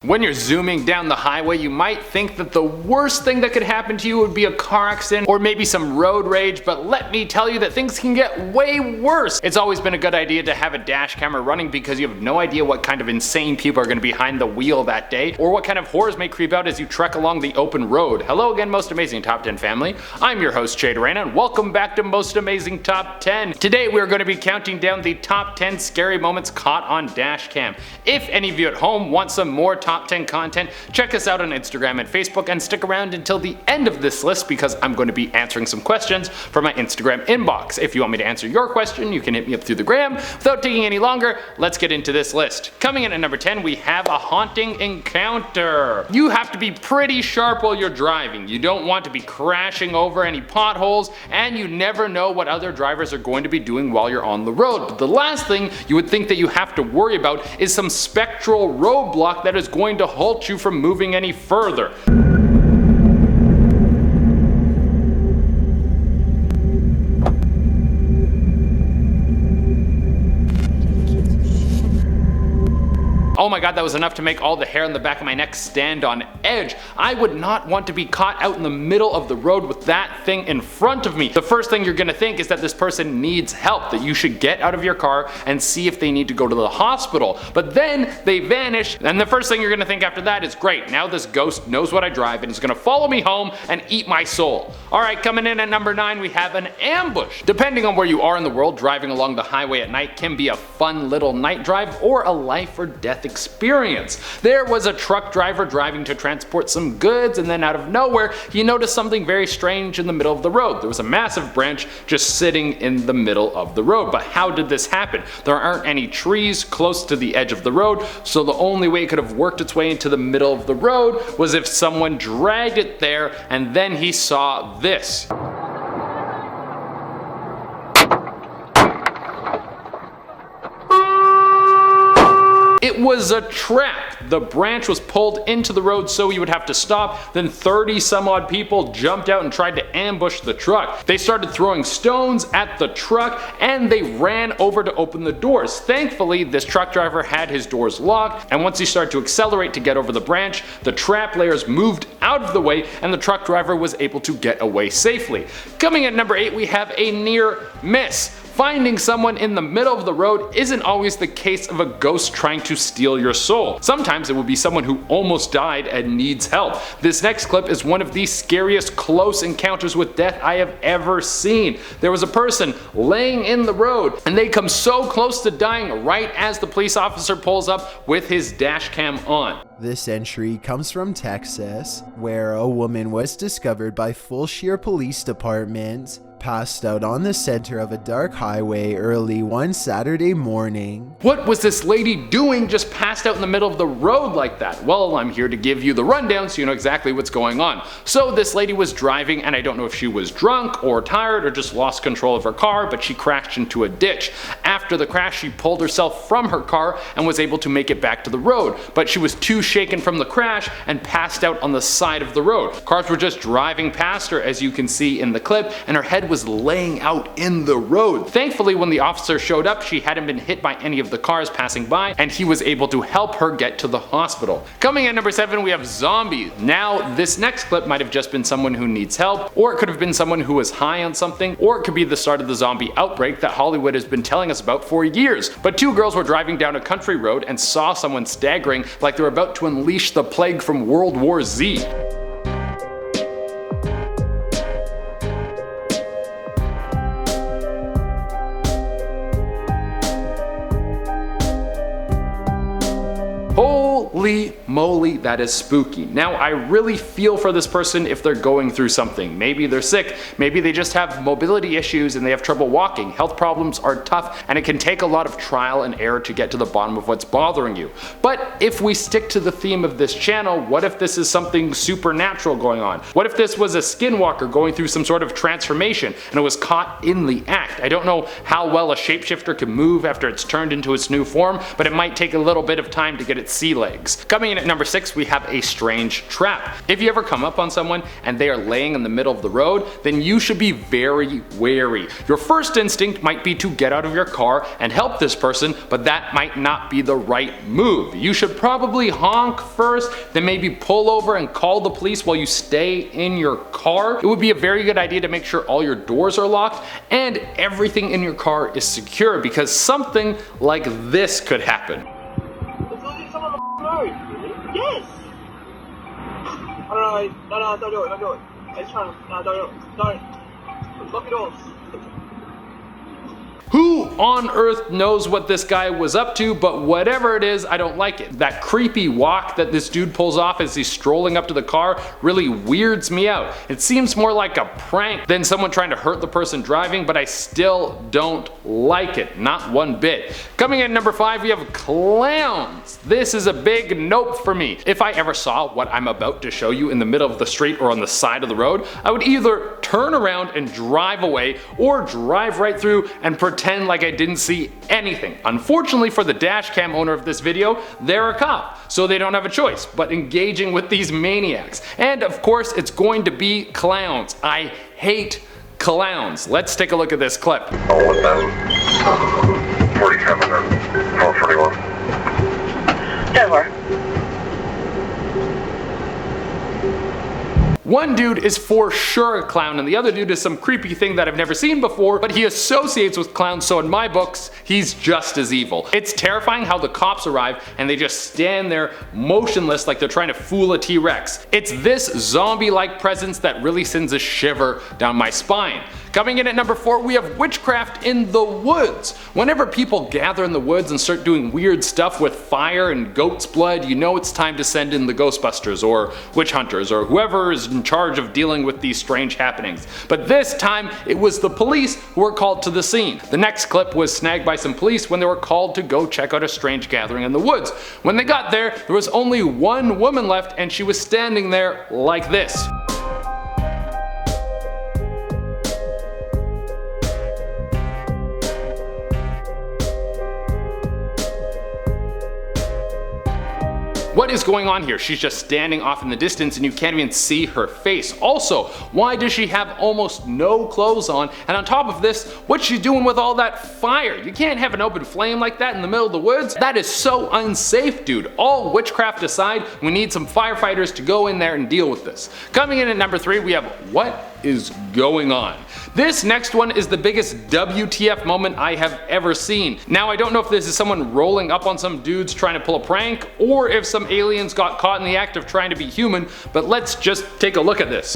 When you're zooming down the highway, you might think that the worst thing that could happen to you would be a car accident or maybe some road rage, but let me tell you that things can get way worse. It's always been a good idea to have a dash camera running because you have no idea what kind of insane people are going to be behind the wheel that day, or what kind of horrors may creep out as you trek along the open road. Hello again, Most Amazing Top 10 family. I'm your host, Jay Durana, and welcome back to Most Amazing Top 10. Today we're going to be counting down the top 10 scary moments caught on Dashcam. If any of you at home want some more top 10 content, check us out on Instagram and Facebook and stick around until the end of this list because I'm going to be answering some questions from my Instagram inbox. If you want me to answer your question, you can hit me up through the gram. Without taking any longer, let's get into this list. Coming in at number 10, we have a haunting encounter. You have to be pretty sharp while you're driving. You don't want to be crashing over any potholes, and you never know what other drivers are going to be doing while you're on the road. But the last thing you would think that you have to worry about is some spectral roadblock that is going to halt you from moving any further. Oh my god, that was enough to make all the hair on the back of my neck stand on edge. I would not want to be caught out in the middle of the road with that thing in front of me. The first thing you're gonna think is that this person needs help, that you should get out of your car and see if they need to go to the hospital. But then they vanish, and the first thing you're gonna think after that is, great, now this ghost knows what I drive and is gonna follow me home and eat my soul. Alright, coming in at number 9, we have an ambush. Depending on where you are in the world, driving along the highway at night can be a fun little night drive or a life or death experience. There was a truck driver driving to transport some goods, and then out of nowhere he noticed something very strange in the middle of the road. There was a massive branch just sitting in the middle of the road. But how did this happen? There aren't any trees close to the edge of the road, so the only way it could have worked its way into the middle of the road was if someone dragged it there, and then he saw this. It was a trap. The branch was pulled into the road so he would have to stop. Then 30 some odd people jumped out and tried to ambush the truck. They started throwing stones at the truck and they ran over to open the doors. Thankfully, this truck driver had his doors locked, and once he started to accelerate to get over the branch, the trap layers moved out of the way and the truck driver was able to get away safely. Coming at number 8, we have a near miss. Finding someone in the middle of the road isn't always the case of a ghost trying to steal your soul. Sometimes it will be someone who almost died and needs help. This next clip is one of the scariest close encounters with death I have ever seen. There was a person laying in the road and they come so close to dying right as the police officer pulls up with his dash cam on. This entry comes from Texas, where a woman was discovered by Fulshire Police Department passed out on the center of a dark highway early one Saturday morning. What was this lady doing just passed out in the middle of the road like that? Well, I'm here to give you the rundown so you know exactly what's going on. So this lady was driving, and I don't know if she was drunk or tired or just lost control of her car, but she crashed into a ditch. After the crash, she pulled herself from her car and was able to make it back to the road, but she was too shaken from the crash and passed out on the side of the road. Cars were just driving past her, as you can see in the clip, and her head was laying out in the road. Thankfully, when the officer showed up, she hadn't been hit by any of the cars passing by, and he was able to help her get to the hospital. Coming at number 7, we have zombies. Now, this next clip might have just been someone who needs help, or it could have been someone who was high on something, or it could be the start of the zombie outbreak that Hollywood has been telling us about for years. But 2 girls were driving down a country road and saw someone staggering like they were about to unleash the plague from World War Z. Holy moly, that is spooky. Now, I really feel for this person if they're going through something. Maybe they're sick, maybe they just have mobility issues and they have trouble walking. Health problems are tough, and it can take a lot of trial and error to get to the bottom of what's bothering you. But if we stick to the theme of this channel, what if this is something supernatural going on? What if this was a skinwalker going through some sort of transformation and it was caught in the act? I don't know how well a shapeshifter can move after it's turned into its new form, but it might take a little bit of time to get its sea legs. weeks. Coming in at number 6, we have a strange trap. If you ever come up on someone and they are laying in the middle of the road, then you should be very wary. Your first instinct might be to get out of your car and help this person, but that might not be the right move. You should probably honk first, then maybe pull over and call the police while you stay in your car. It would be a very good idea to make sure all your doors are locked and everything in your car is secure, because something like this could happen. Yes! No, don't do it. It's trying to, no, don't. Lock it off. Who on earth knows what this guy was up to, but whatever it is, I don't like it. That creepy walk that this dude pulls off as he's strolling up to the car really weirds me out. It seems more like a prank than someone trying to hurt the person driving, but I still don't like it, not one bit. Coming in at number 5, we have clowns. This is a big nope for me. If I ever saw what I'm about to show you in the middle of the street or on the side of the road, I would either turn around and drive away or drive right through and pretend like I didn't see anything. Unfortunately for the Dashcam owner of this video, they're a cop, so they don't have a choice but engaging with these maniacs. And of course, it's going to be clowns. I hate clowns. Let's take a look at this clip. 47 or 41. Denver. One dude is for sure a clown and the other dude is some creepy thing that I've never seen before, but he associates with clowns, so in my books, he's just as evil. It's terrifying how the cops arrive and they just stand there motionless like they're trying to fool a T-Rex. It's this zombie-like presence that really sends a shiver down my spine. Coming in at number 4, we have witchcraft in the woods. Whenever people gather in the woods and start doing weird stuff with fire and goat's blood, you know it's time to send in the Ghostbusters or witch hunters or whoever is in charge of dealing with these strange happenings. But this time, it was the police who were called to the scene. The next clip was snagged by some police when they were called to go check out a strange gathering in the woods. When they got there was only one woman left and she was standing there like this. What is going on here? She's just standing off in the distance and you can't even see her face. Also, why does she have almost no clothes on? And on top of this, what's she doing with all that fire? You can't have an open flame like that in the middle of the woods. That is so unsafe, dude. All witchcraft aside, we need some firefighters to go in there and deal with this. Coming in at number 3, we have what is going on? This next one is the biggest WTF moment I have ever seen. Now I don't know if this is someone rolling up on some dudes trying to pull a prank or if some aliens got caught in the act of trying to be human, but let's just take a look at this.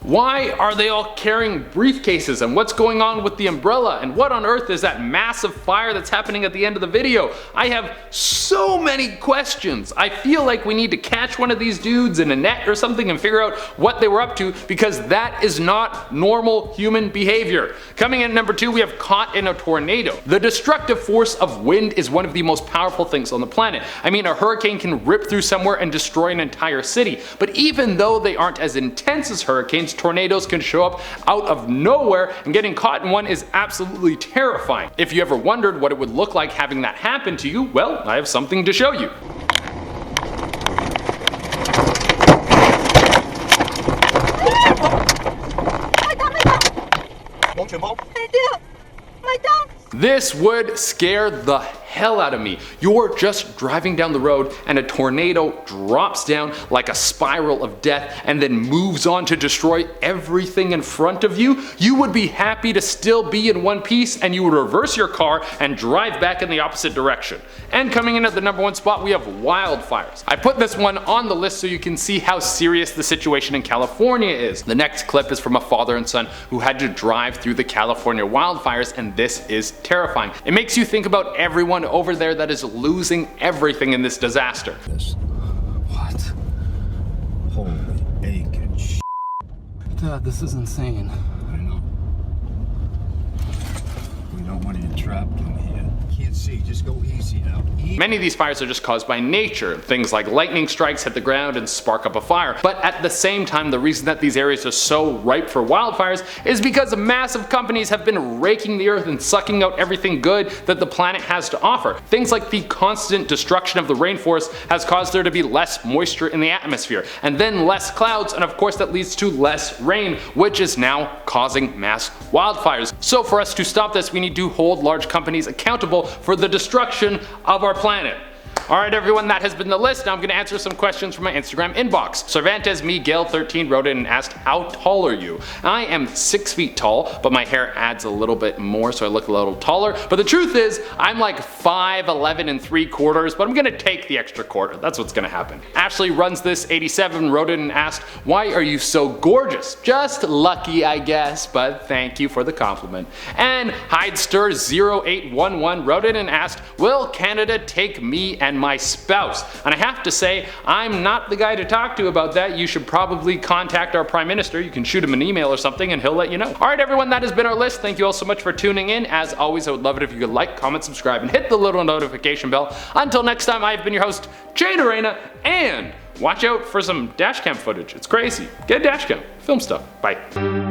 Why are they all carrying briefcases, and what's going on with the umbrella, and what on earth is that massive fire that's happening at the end of the video? I have so many questions. I feel like we need to catch one of these dudes in a net or something and figure out what they were up to, because that is not normal human behavior. Coming in at number 2, we have caught in a tornado. The destructive force of wind is one of the most powerful things on the planet. I mean, a hurricane can rip through somewhere and destroy an entire city, but even though they aren't as intense as hurricanes, tornadoes can show up out of nowhere, and getting caught in one is absolutely terrifying. If you ever wondered what it would look like having that happen to you, well, I have something to show you. This would scare the hell out of me. You're just driving down the road and a tornado drops down like a spiral of death and then moves on to destroy everything in front of you. You would be happy to still be in one piece, and you would reverse your car and drive back in the opposite direction. And coming in at the number 1 spot, we have wildfires. I put this one on the list so you can see how serious the situation in California is. The next clip is from a father and son who had to drive through the California wildfires, and this is terrifying. It makes you think about everyone over there that is losing everything in this disaster. What? Holy bacon sh**. Dad, this is insane. I know. We don't want to get trapped in here. Can't see, just go easy now. Many of these fires are just caused by nature. Things like lightning strikes hit the ground and spark up a fire. But at the same time, the reason that these areas are so ripe for wildfires is because massive companies have been raking the earth and sucking out everything good that the planet has to offer. Things like the constant destruction of the rainforest has caused there to be less moisture in the atmosphere, and then less clouds, and of course that leads to less rain, which is now causing mass wildfires. So for us to stop this, we need to hold large companies accountable for the destruction of our planet. Alright everyone, that has been the list. Now I'm going to answer some questions from my Instagram inbox. Cervantes Miguel 13 wrote in and asked, how tall are you? I am 6 feet tall, but my hair adds a little bit more so I look a little taller. But the truth is, I'm like 5'11 3/4, but I'm going to take the extra quarter. That's what's going to happen. Ashley runs this 87 wrote in and asked, why are you so gorgeous? Just lucky I guess, but thank you for the compliment. And Hidester 0811 wrote in and asked, will Canada take me and my spouse? And I have to say, I'm not the guy to talk to about that. You should probably contact our Prime Minister. You can shoot him an email or something and he'll let you know. Alright everyone, that has been our list. Thank you all so much for tuning in. As always, I would love it if you could like, comment, subscribe, and hit the little notification bell. Until next time, I've been your host, Jade Arena, and watch out for some Dashcam footage. It's crazy. Get a Dashcam. Film stuff. Bye.